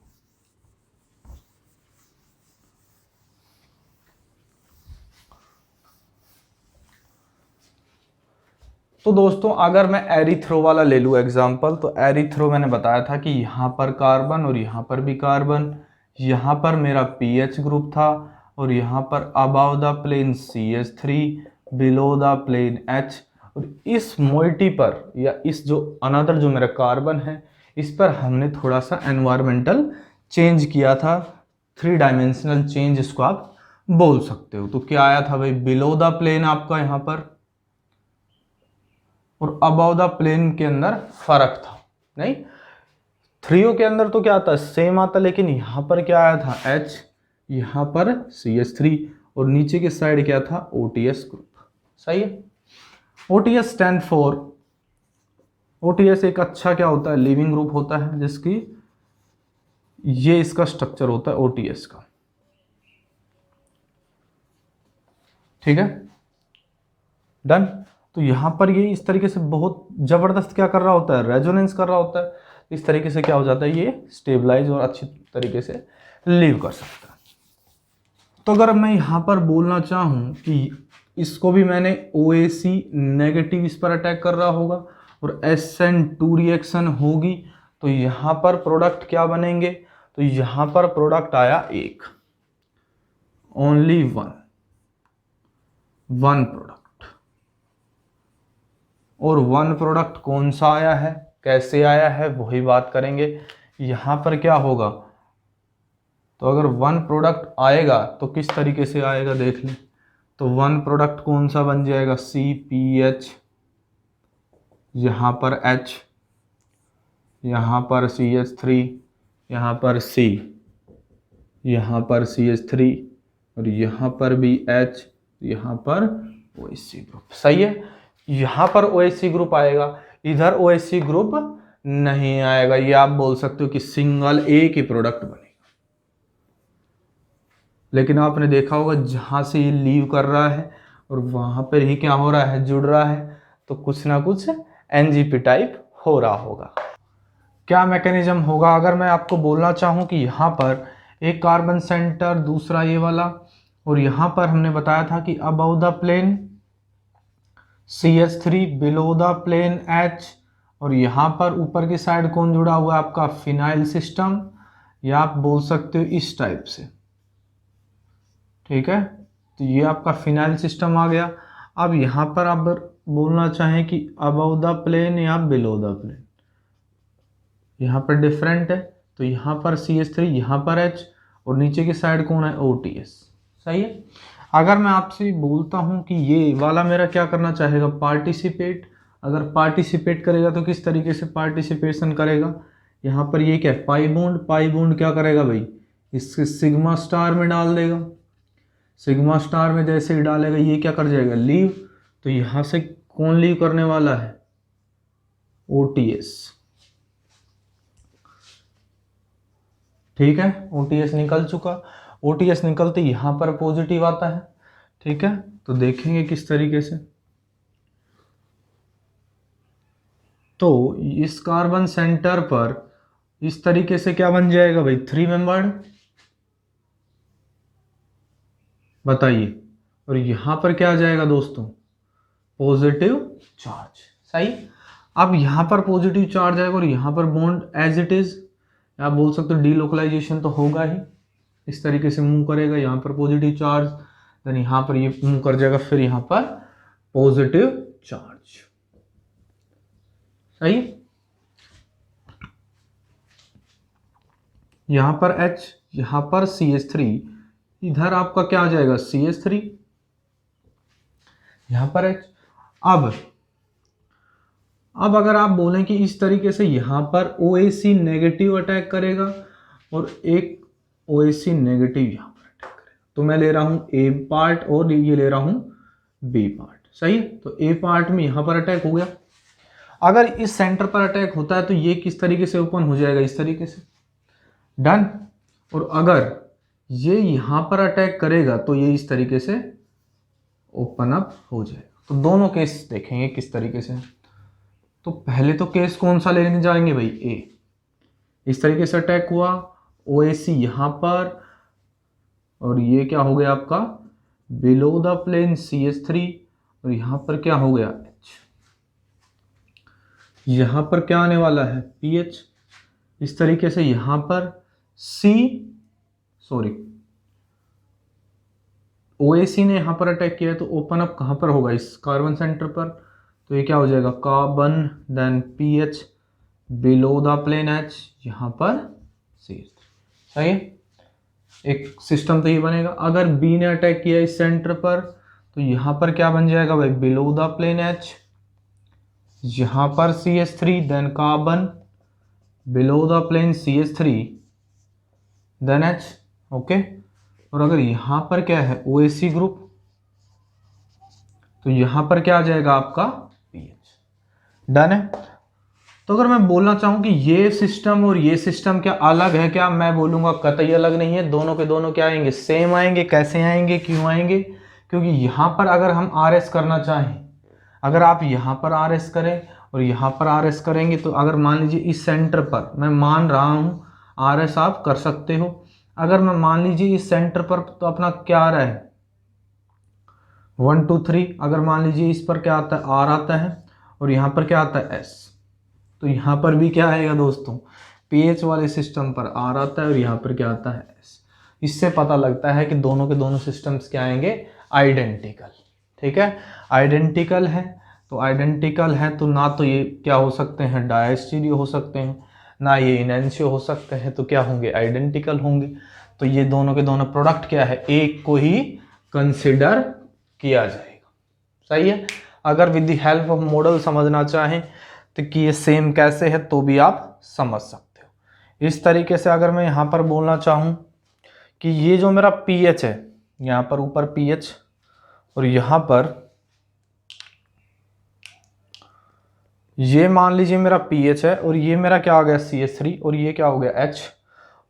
तो दोस्तों अगर मैं एरिथ्रो वाला ले लूँ एग्जाम्पल, तो एरिथ्रो मैंने बताया था कि यहाँ पर कार्बन और यहाँ पर भी कार्बन, यहाँ पर मेरा PH ग्रुप था और यहाँ पर above the plane CH3, below the plane H। और इस मोइटी पर या इस जो अनदर जो मेरा कार्बन है इस पर हमने थोड़ा सा एनवायरमेंटल चेंज किया था, 3 डायमेंशनल चेंज इसको आप बोल सकते हो। तो क्या आया था भाई, बिलो द प्लेन आपका यहाँ पर और अबाव द प्लेन के अंदर फर्क था, नहीं 3 के अंदर तो क्या आता है, सेम आता, लेकिन यहाँ पर क्या आया था H, यहाँ पर CH3 और नीचे के साइड क्या था OTS ग्रुप, सही है। OTS स्टैंड फॉर, OTS एक अच्छा क्या होता है, लिविंग ग्रुप होता है, जिसकी ये इसका स्ट्रक्चर होता है OTS का, ठीक है, डन। तो यहाँ पर ये इस तरीके से बहुत ज़बरदस्त क्या कर रहा होता है, रेजोनेंस कर रहा होता है, इस तरीके से क्या हो जाता है, ये स्टेबलाइज और अच्छी तरीके से लीव कर सकता है। तो अगर मैं यहाँ पर बोलना चाहूँ कि इसको भी मैंने OAC नेगेटिव इस पर अटैक कर रहा होगा और SN2 रिएक्शन होगी, तो यहाँ पर प्रोडक्ट क्या बनेंगे, तो यहाँ पर प्रोडक्ट आया एक, ओनली वन प्रोडक्ट। और 1 प्रोडक्ट कौन सा आया है, कैसे आया है, वही बात करेंगे। यहाँ पर क्या होगा, तो अगर 1 प्रोडक्ट आएगा तो किस तरीके से आएगा देख लें। तो 1 प्रोडक्ट कौन सा बन जाएगा, CPH, यहाँ पर H, यहाँ पर CH3, यहाँ पर C, यहाँ पर CH3 और यहाँ पर भी H, यहाँ पर OAC ग्रुप, सही है। यहाँ पर OAC ग्रुप आएगा, इधर OAC ग्रुप नहीं आएगा, ये आप बोल सकते हो कि सिंगल एक ही प्रोडक्ट बनेगा। लेकिन आपने देखा होगा जहाँ से ये लीव कर रहा है और वहाँ पर ही क्या हो रहा है, जुड़ रहा है, तो कुछ ना कुछ NGP टाइप हो रहा होगा। क्या मैकेनिज्म होगा। अगर मैं आपको बोलना चाहूँ कि यहाँ पर एक कार्बन सेंटर, दूसरा ये वाला, और यहाँ पर हमने बताया था कि above the plane CH3, below the plane H, और यहाँ पर ऊपर की साइड कौन जुड़ा हुआ है आपका फिनाइल सिस्टम, या आप बोल सकते हो इस टाइप से, ठीक है। तो ये आपका फिनाइल सिस्टम आ गया। अब यहाँ पर आप बोलना चाहें कि अबव द प्लेन या बिलो द प्लेन, यहाँ पर डिफरेंट है, तो यहाँ पर CH3, यहाँ पर H, और नीचे की साइड कौन है OTS, सही है। अगर मैं आपसे बोलता हूँ कि ये वाला मेरा क्या करना चाहेगा, पार्टिसिपेट, अगर पार्टिसिपेट करेगा तो किस तरीके से पार्टिसिपेशन करेगा, यहाँ पर ये क्या है पाई बॉन्ड, पाई बॉन्ड क्या करेगा भाई, इसके सिग्मा स्टार में डाल देगा, सिग्मा स्टार में जैसे ही डालेगा ये क्या कर जाएगा लीव, तो यहाँ से कौन लीव करने वाला है OTS, ठीक है। OTS निकल चुका, OTS निकलते यहाँ पर पॉजिटिव आता है, ठीक है। तो देखेंगे किस तरीके से, तो इस कार्बन सेंटर पर इस तरीके से क्या बन जाएगा भाई 3 मेंबर्ड, बताइए, और यहां पर क्या आ जाएगा दोस्तों पॉजिटिव चार्ज, सही। अब यहां पर पॉजिटिव चार्ज आएगा और यहां पर बॉन्ड एज इट इज, आप बोल सकते हो डीलोकलाइजेशन तो होगा ही, इस तरीके से मूव करेगा, यहाँ पर पॉजिटिव चार्ज, देन यहाँ पर ये मूव कर जाएगा, फिर यहाँ पर पॉजिटिव चार्ज, सही। यहाँ पर H, यहाँ पर CH3, इधर आपका क्या आ जाएगा CH3, यहाँ पर H। अब अगर आप बोलें कि इस तरीके से यहाँ पर OAC नेगेटिव अटैक करेगा और एक OAC नेगेटिव यहाँ पर अटैक करेगा, तो मैं ले रहा हूँ A पार्ट और ये ले रहा हूँ B पार्ट, सही है। तो A पार्ट में यहाँ पर अटैक हो गया, अगर इस सेंटर पर अटैक होता है तो ये किस तरीके से ओपन हो जाएगा, इस तरीके से, डन। और अगर ये यहाँ पर अटैक करेगा तो ये इस तरीके से ओपन अप हो जाएगा। तो दोनों केस देखेंगे किस तरीके से। तो पहले तो केस कौन सा लेने जाएंगे भाई A, इस तरीके से अटैक हुआ, OAC यहाँ पर, और ये क्या हो गया आपका बिलो द प्लेन CH3, और यहाँ पर क्या हो गया H, यहाँ पर क्या आने वाला है PH, इस तरीके से यहाँ पर OAC ने यहाँ पर अटैक किया है, तो ओपन अप कहाँ पर होगा इस कार्बन सेंटर पर, तो ये क्या हो जाएगा carbon, then PH below the plane H, यहाँ पर CH3, सही है। एक सिस्टम तो ये बनेगा। अगर B ने अटैक किया इस सेंटर पर, तो यहाँ पर क्या बन जाएगा भाई बिलो द प्लेन H, यहाँ पर CH3, then carbon below the plane CH3, then H, okay. और अगर यहाँ पर क्या है OAC ग्रुप, तो यहाँ पर क्या आ जाएगा आपका PH, डन है। तो अगर मैं बोलना चाहूँ कि ये सिस्टम और ये सिस्टम क्या अलग है, क्या मैं बोलूँगा कतई अलग नहीं है, दोनों के दोनों क्या आएंगे सेम आएंगे। कैसे आएंगे, क्यों आएंगे, क्योंकि यहाँ पर अगर हम RS करना चाहें, अगर आप यहाँ पर RS करें और यहाँ पर RS करेंगे, तो अगर मान लीजिए इस सेंटर पर, मैं मान रहा हूँ RS आप कर सकते हो, अगर मैं मान लीजिए इस सेंटर पर, तो अपना क्या आ रहा है 1 2 3, अगर मान लीजिए इस पर क्या आता है R आता है और यहाँ पर क्या आता है S, तो यहाँ पर भी क्या आएगा दोस्तों PH वाले सिस्टम पर R आता है और यहाँ पर क्या आता है S। इससे पता लगता है कि दोनों के दोनों सिस्टम्स क्या आएंगे आइडेंटिकल, ठीक है। आइडेंटिकल है तो आइडेंटिकल है तो ना तो ये क्या हो सकते हैं डायस्टीरियो हो सकते हैं, ना ये इनैंशियो हो सकते हैं, तो क्या होंगे आइडेंटिकल होंगे। तो ये दोनों के दोनों प्रोडक्ट क्या है, एक को ही कंसिडर किया जाएगा, सही है। अगर with the help of model समझना चाहें तो कि ये सेम कैसे है तो भी आप समझ सकते हो। इस तरीके से अगर मैं यहाँ पर बोलना चाहूँ कि ये जो मेरा पीएच है, यहाँ पर ऊपर पीएच और यहाँ पर ये मान लीजिए मेरा पीएच है और ये मेरा क्या आ गया CH3 और ये क्या हो गया H,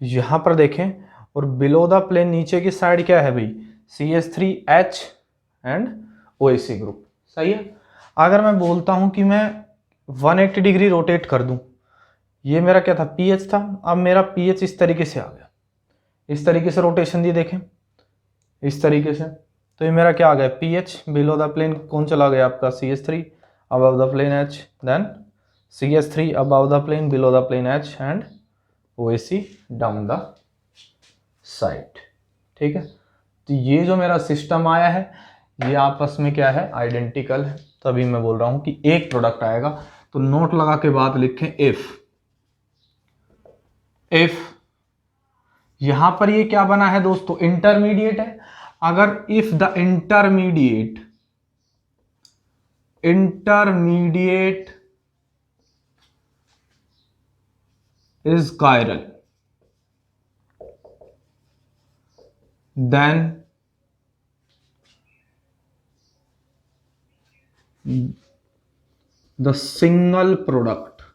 यहाँ पर देखें और बिलो द प्लेन नीचे की साइड क्या है भाई CH3H एंड OAC ग्रुप, सही है। अगर मैं बोलता हूँ कि मैं 180 डिग्री रोटेट कर दूं, ये मेरा क्या था, पीएच था। अब मेरा पीएच इस तरीके से आ गया, इस तरीके से रोटेशन दी देखें, इस तरीके से। तो ये मेरा क्या आ गया, पीएच बिलो द प्लेन कौन चला गया आपका, CH3 above the plane H, then CH3 above the plane below the plane H and OAC down the side. ठीक है, तो ये जो मेरा सिस्टम आया है ये आपस में क्या है, आइडेंटिकल है। तभी मैं बोल रहा हूं कि एक प्रोडक्ट आएगा। तो नोट लगा के बात लिखें, इफ यहां पर ये क्या बना है दोस्तों, इंटरमीडिएट है। अगर if the intermediate is chiral, then the single product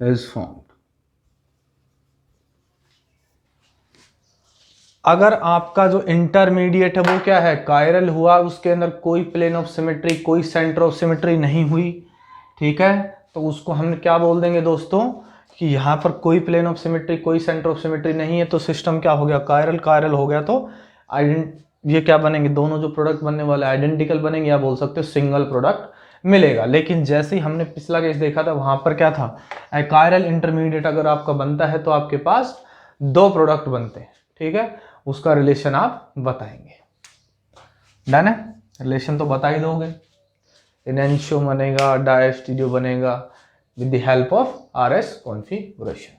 is formed। अगर आपका जो इंटरमीडिएट है वो क्या है, कायरल हुआ, उसके अंदर कोई प्लेन ऑफ सिमेट्री, कोई सेंटर ऑफ सिमेट्री नहीं हुई, ठीक है, तो उसको हम क्या बोल देंगे दोस्तों कि यहां पर कोई प्लेन ऑफ सिमेट्री, कोई सेंटर ऑफ सिमेट्री नहीं है, तो सिस्टम क्या हो गया, कायरल। कायरल हो गया तो ये क्या बनेंगे, दोनों जो प्रोडक्ट बनने वाले आइडेंटिकल बनेंगे, या बोल सकते हो सिंगल प्रोडक्ट मिलेगा। लेकिन जैसे ही हमने पिछला केस देखा था वहां पर क्या था, कायरल इंटरमीडिएट अगर आपका बनता है तो आपके पास दो प्रोडक्ट बनते हैं। ठीक है, उसका रिलेशन आप बताएंगे। डन है, रिलेशन तो बता ही दोगे। इनेंशियो बनेगा, डायस्टीरियो बनेगा with the help of RS configuration.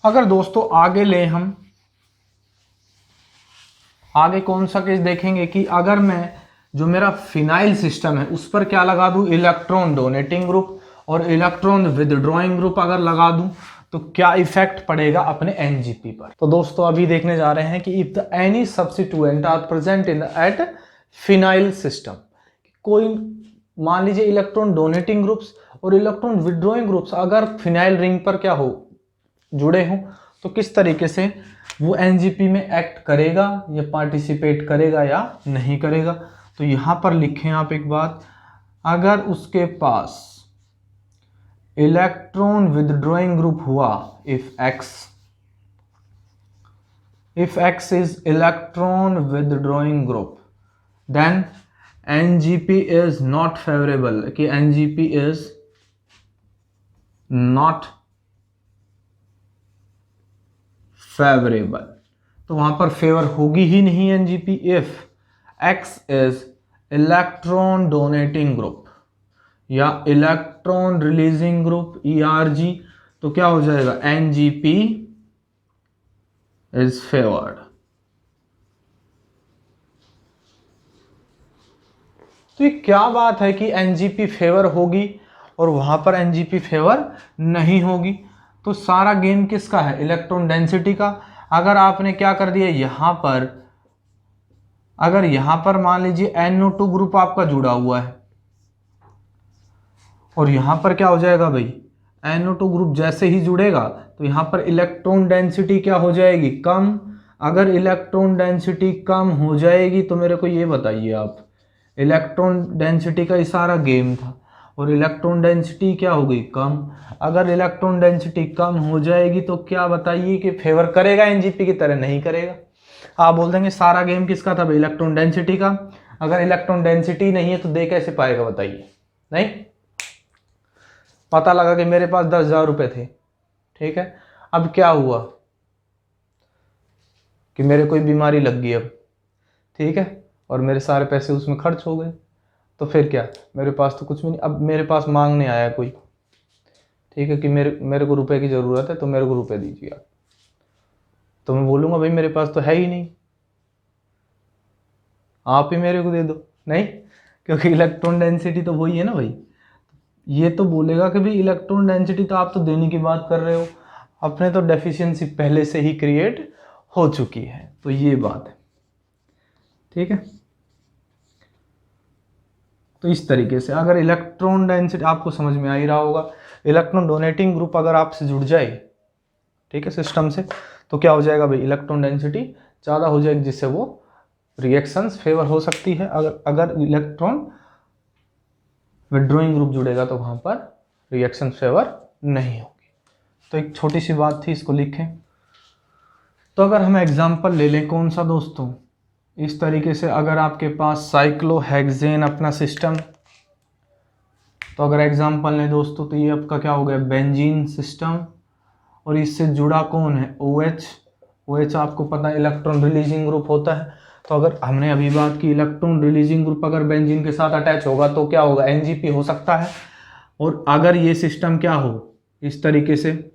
अगर दोस्तों आगे ले हम, आगे कौन सा केस देखेंगे कि अगर मैं जो मेरा फिनाइल सिस्टम है उस पर क्या लगा दूं, इलेक्ट्रॉन डोनेटिंग ग्रुप और इलेक्ट्रॉन विदड्रॉइंग ग्रुप अगर लगा दूं तो क्या इफेक्ट पड़ेगा अपने NGP पर। तो दोस्तों अभी देखने जा रहे हैं कि if the any substituent are present in at phenyl system, कोई मान लीजिए इलेक्ट्रॉन डोनेटिंग ग्रुप्स और इलेक्ट्रॉन विदड्रॉइंग ग्रुप्स अगर फिनाइल रिंग पर क्या हो, जुड़े हों, तो किस तरीके से वो NGP में एक्ट करेगा या पार्टिसिपेट करेगा या नहीं करेगा। तो यहां पर लिखें आप एक बात, अगर उसके पास इलेक्ट्रॉन विदड्रॉइंग ग्रुप हुआ, if X is electron withdrawing group, then NGP is not favorable, कि NGP is not favorable, तो वहां पर फेवर होगी ही नहीं NGP। if X is electron donating group या इलेक्ट्रॉन रिलीजिंग ग्रुप ERG, तो क्या हो जाएगा, NGP is favored। तो ये क्या बात है कि NGP फेवर होगी और वहां पर NGP फेवर नहीं होगी। तो सारा गेम किसका है, इलेक्ट्रॉन डेंसिटी का। अगर आपने क्या कर दिया यहां पर, अगर यहां पर मान लीजिए NO2 ग्रुप आपका जुड़ा हुआ है और यहां पर क्या हो जाएगा भाई, NO2 ग्रुप जैसे ही जुड़ेगा तो यहां पर इलेक्ट्रॉन डेंसिटी क्या हो जाएगी, कम। अगर इलेक्ट्रॉन डेंसिटी कम हो जाएगी तो मेरे को ये बताइए आप, इलेक्ट्रॉन डेंसिटी का इशारा गेम था और इलेक्ट्रॉन डेंसिटी क्या हो गई, कम। अगर इलेक्ट्रॉन डेंसिटी कम हो जाएगी तो क्या बताइए कि फेवर करेगा NGP की तरह, नहीं करेगा। आप बोल देंगे सारा गेम किसका था भाई, इलेक्ट्रॉन डेंसिटी का। अगर इलेक्ट्रॉन डेंसिटी नहीं है तो दे कैसे पाएगा बताइए, नहीं। पता लगा कि मेरे पास 10,000 रुपए थे, ठीक है, अब क्या हुआ कि मेरे कोई बीमारी लग गई अब, ठीक है, और मेरे सारे पैसे उसमें खर्च हो गए, तो फिर क्या, मेरे पास तो कुछ भी नहीं। अब मेरे पास मांगने आया कोई, ठीक है, कि मेरे को रुपए की ज़रूरत है तो मेरे को रुपए दीजिए आप, तो मैं बोलूँगा भाई मेरे पास तो है ही नहीं, आप ही मेरे को दे दो, नहीं, क्योंकि इलेक्ट्रॉन डेंसिटी तो वही है ना भाई। ये तो बोलेगा कि भाई इलेक्ट्रॉन डेंसिटी तो आप तो देने की बात कर रहे हो, अपने तो डेफिशिएंसी पहले से ही क्रिएट हो चुकी है, तो ये बात है, ठीक है। तो इस तरीके से अगर इलेक्ट्रॉन डेंसिटी आपको समझ में आ ही रहा होगा, इलेक्ट्रॉन डोनेटिंग ग्रुप अगर आपसे जुड़ जाए, ठीक है, सिस्टम से, तो क्या हो जाएगा भाई, इलेक्ट्रॉन डेंसिटी ज़्यादा हो जाएगी, जिससे वो रिएक्शंस फेवर हो सकती है। अगर इलेक्ट्रॉन विड्रॉइंग ग्रुप जुड़ेगा तो वहाँ पर रिएक्शन फेवर नहीं होगी। तो एक छोटी सी बात थी, इसको लिखें। तो अगर हम एग्जाम्पल ले लें, कौन सा दोस्तों, इस तरीके से अगर आपके पास साइक्लोहेक्सेन अपना सिस्टम, तो अगर एग्जाम्पल लें दोस्तों तो ये आपका क्या हो गया, बेंजीन सिस्टम, और इससे जुड़ा कौन है, OH। OH आपको पता है इलेक्ट्रॉन रिलीजिंग ग्रुप होता है। तो अगर हमने अभी बात की इलेक्ट्रॉन रिलीजिंग ग्रुप अगर बेंजीन के साथ अटैच होगा तो क्या होगा, NGP हो सकता है। और अगर ये सिस्टम क्या हो इस तरीके से,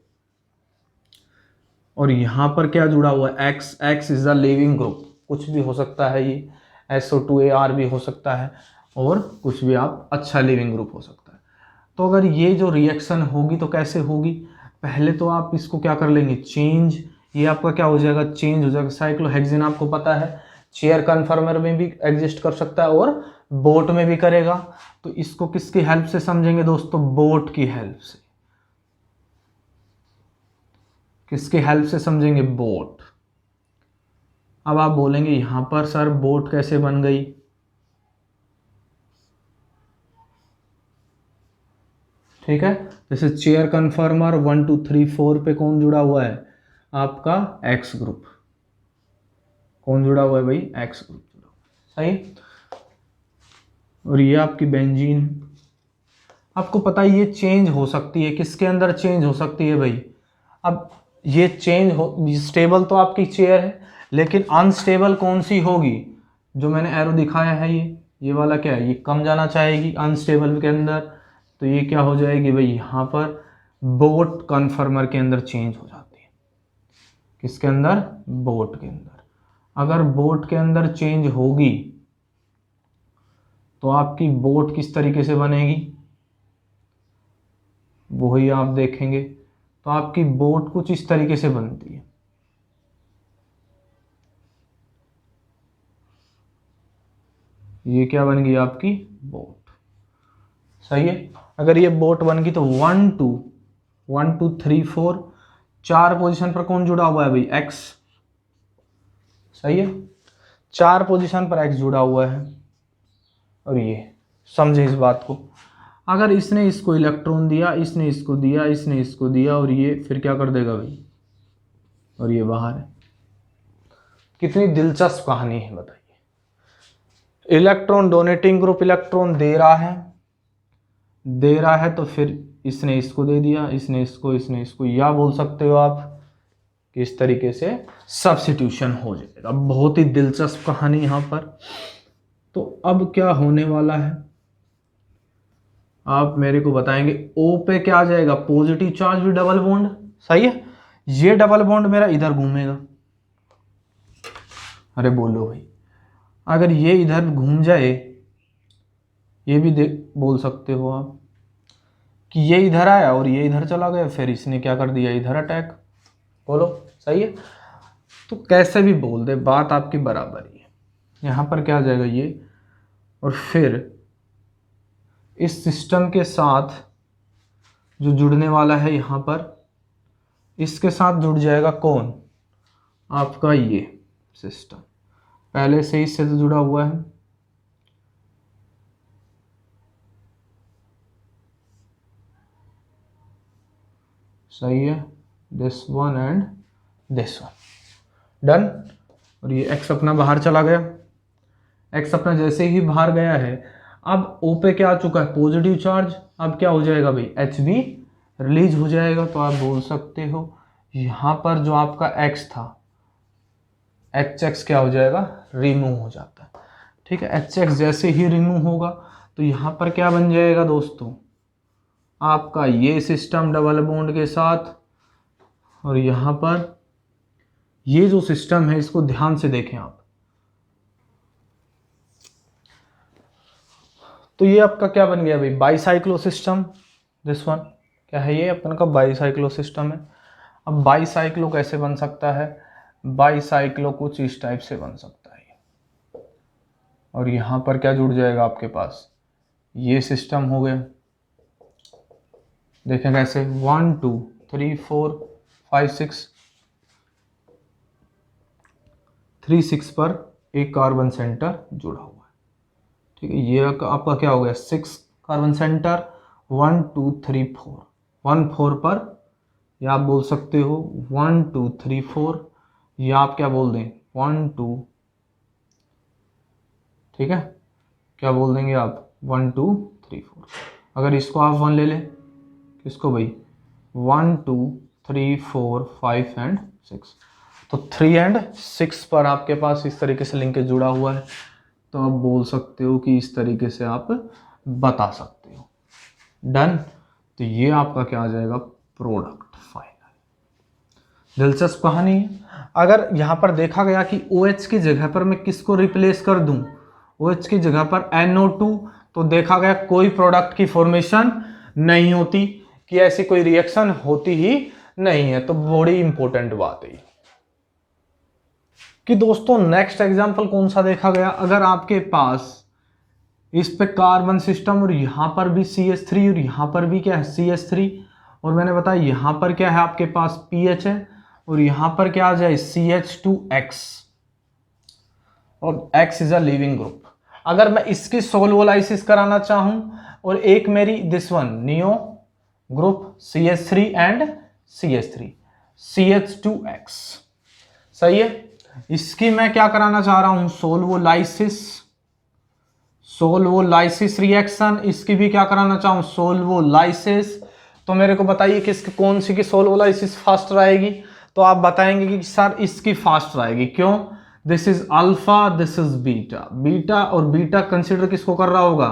और यहाँ पर क्या जुड़ा हुआ है, X is the living group, कुछ भी हो सकता है, ये SO2AR भी हो सकता है, और कुछ भी आप अच्छा लिविंग ग्रुप हो सकता है। तो अगर ये जो रिएक्शन होगी तो कैसे होगी, पहले तो आप इसको क्या कर लेंगे, चेंज, ये आपका क्या हो जाएगा, चेंज हो जाएगा। साइक्लोहेक्सेन आपको पता है चेयर कन्फर्मर में भी एग्जिस्ट कर सकता है और बोट में भी करेगा। तो इसको किसकी हेल्प से समझेंगे दोस्तों, बोट की हेल्प से। किसकी हेल्प से समझेंगे, बोट। अब आप बोलेंगे यहां पर सर बोट कैसे बन गई, ठीक है। जैसे चेयर कन्फर्मर 1 2 3 4 पे कौन जुड़ा हुआ है, आपका एक्स ग्रुप। कौन जुड़ा हुआ है भाई, एक्स ग्रुप जुड़ा हुआ है, सही। और ये आपकी बेंजीन, आपको पता है ये चेंज हो सकती है, किसके अंदर चेंज हो सकती है भाई। अब ये चेंज हो, स्टेबल तो आपकी चेयर है, लेकिन अनस्टेबल कौन सी होगी, जो मैंने एरो दिखाया है ये वाला क्या है, ये कम जाना चाहेगी अनस्टेबल के अंदर। तो ये क्या हो जाएगी भाई, यहाँ पर बोट कन्फर्मर के अंदर चेंज हो जाती है। किसके अंदर, बोट के अंदर। अगर बोट के अंदर चेंज होगी तो आपकी बोट किस तरीके से बनेगी, वही आप देखेंगे। तो आपकी बोट कुछ इस तरीके से बनती है, ये क्या बन गई आपकी बोट, सही है। अगर ये बोट बन गई तो 1 2 3 4 4 पोजीशन पर कौन जुड़ा हुआ है भाई, एक्स, सही है। 4 पोजीशन पर एक्स जुड़ा हुआ है। और ये समझे इस बात को, अगर इसने इसको इलेक्ट्रॉन दिया, इसने इसको दिया, इसने इसको दिया, और ये फिर क्या कर देगा भाई, और ये बाहर है। कितनी दिलचस्प कहानी है बताइए। इलेक्ट्रॉन डोनेटिंग ग्रुप इलेक्ट्रॉन दे रहा है तो फिर इसने इसको दे दिया, इसने इसको, या बोल सकते हो आप कि इस तरीके से सब्स्टिट्यूशन हो जाएगा। बहुत ही दिलचस्प कहानी यहां पर। तो अब क्या होने वाला है, आप मेरे को बताएंगे। O पे क्या आ जाएगा, पॉजिटिव चार्ज भी डबल बॉन्ड, सही है। ये डबल बॉन्ड मेरा इधर घूमेगा, अरे बोलो भाई, अगर ये इधर घूम जाए, ये भी बोल सकते हो आप कि ये इधर आया और ये इधर चला गया, फिर इसने क्या कर दिया, इधर अटैक, बोलो सही है। तो कैसे भी बोल दे, बात आपकी बराबर ही है। यहाँ पर क्या आ जाएगा ये, और फिर इस सिस्टम के साथ जो जुड़ने वाला है यहाँ पर, इसके साथ जुड़ जाएगा कौन, आपका ये सिस्टम पहले से ही इससे जुड़ा हुआ है। सही है, this one and this one, done. और ये एक्स अपना बाहर चला गया, एक्स अपना जैसे ही बाहर गया है, अब O पे क्या आ चुका है, पॉजिटिव चार्ज। अब क्या हो जाएगा भाई, Hb रिलीज हो जाएगा। तो आप बोल सकते हो यहाँ पर जो आपका X था, HX क्या हो जाएगा, रिमूव हो जाता है, ठीक है। HX जैसे ही रिमूव होगा तो यहाँ पर क्या बन जाएगा दोस्तों, आपका ये सिस्टम डबल बॉन्ड के साथ, और यहाँ पर ये जो सिस्टम है, इसको ध्यान से देखें आप। तो ये आपका क्या बन गया भाई, बाईसाइक्लो सिस्टम। दिस वन क्या है, ये अपन का बाईसाइक्लो सिस्टम है। अब बाईसाइक्लो कैसे बन सकता है, बाईसाइक्लो कुछ इस टाइप से बन सकता है। और यहाँ पर क्या जुड़ जाएगा आपके पास, ये सिस्टम हो गया। देखें कैसे, 1 2 3 4 5 6 3 6 पर एक कार्बन सेंटर जुड़ा हुआ है, ठीक है। ये आपका क्या हो गया, 6 कार्बन सेंटर, 1 2 3 4, 1 4 पर, या आप बोल सकते हो 1 2 3 4, या आप क्या बोल दें 1 2, ठीक है, क्या बोल देंगे आप 1 2 3 4। अगर इसको आप 1 ले लें, किसको भाई, 1 2 3 4 5 एंड 6, तो 3 एंड 6 पर आपके पास इस तरीके से लिंकेज जुड़ा हुआ है, तो आप बोल सकते हो कि इस तरीके से आप बता सकते हो। डन। तो ये आपका क्या आ जाएगा, प्रोडक्ट फाइनल। दिलचस्प कहानी है। अगर यहाँ पर देखा गया कि OH की जगह पर मैं किसको रिप्लेस कर दूं, OH की जगह पर NO2, तो देखा गया कोई प्रोडक्ट की फॉर्मेशन नहीं होती, कि ऐसी कोई रिएक्शन होती ही नहीं है। तो बड़ी इंपॉर्टेंट बात है कि दोस्तों नेक्स्ट एग्जांपल कौन सा देखा गया, अगर आपके पास इस पे कार्बन सिस्टम और यहां पर भी CH3 और यहां पर भी क्या है CH3, और मैंने बताया यहां पर क्या है आपके पास PH है, और यहां पर क्या आ जाए CH2X, और X is a leaving group. अगर मैं इसकी सोल्वोलाइसिस कराना चाहूं, और एक मेरी this one neo group CH3 and CH3 CH2X, सही है। इसकी मैं क्या कराना चाह रहा हूं, सोल्वोलाइसिस रिएक्शन, इसकी भी क्या कराना चाहूं, सोल्वोलाइसिस। तो मेरे को बताइए किसकी कौन सी की सोल्वोलाइसिस फास्ट रहेगी, तो आप बताएंगे कि सर इसकी फास्ट रहेगी, क्यों, this is alpha, this is beta, beta और बीटा कंसिडर किसको कर रहा होगा,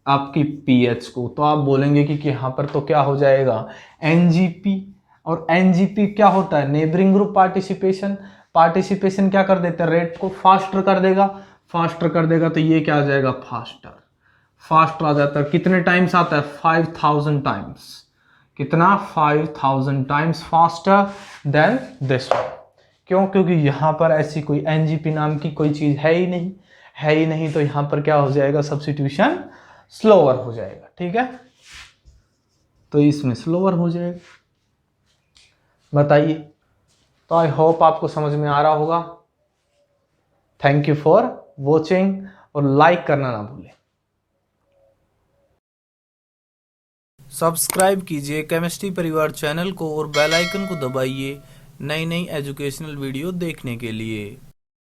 आपकी पीएच को, तो आप बोलेंगे कि यहाँ पर तो क्या हो जाएगा एनजीपी, और एनजीपी क्या होता है, नेबरिंग ग्रुप पार्टिसिपेशन, पार्टिसिपेशन क्या कर देता है, रेट को फास्टर कर देगा, फास्टर कर देगा, तो ये क्या आ जाएगा फास्टर, फास्टर आ जाता है। कितने टाइम्स आता है, 5000 टाइम्स, कितना 5000 times faster than this one. क्यों, क्योंकि यहां पर ऐसी कोई एनजीपी नाम की कोई चीज है ही नहीं, है ही नहीं, तो यहां पर क्या हो जाएगा, सब्स्टिट्यूशन स्लोअर हो जाएगा, ठीक है, तो इसमें स्लोअर हो जाएगा। बताइए, तो आई होप आपको समझ में आ रहा होगा। थैंक यू फॉर वॉचिंग, और लाइक करना ना भूलें। सब्सक्राइब कीजिए केमिस्ट्री परिवार चैनल को और बेल आइकन को दबाइए नई नई एजुकेशनल वीडियो देखने के लिए।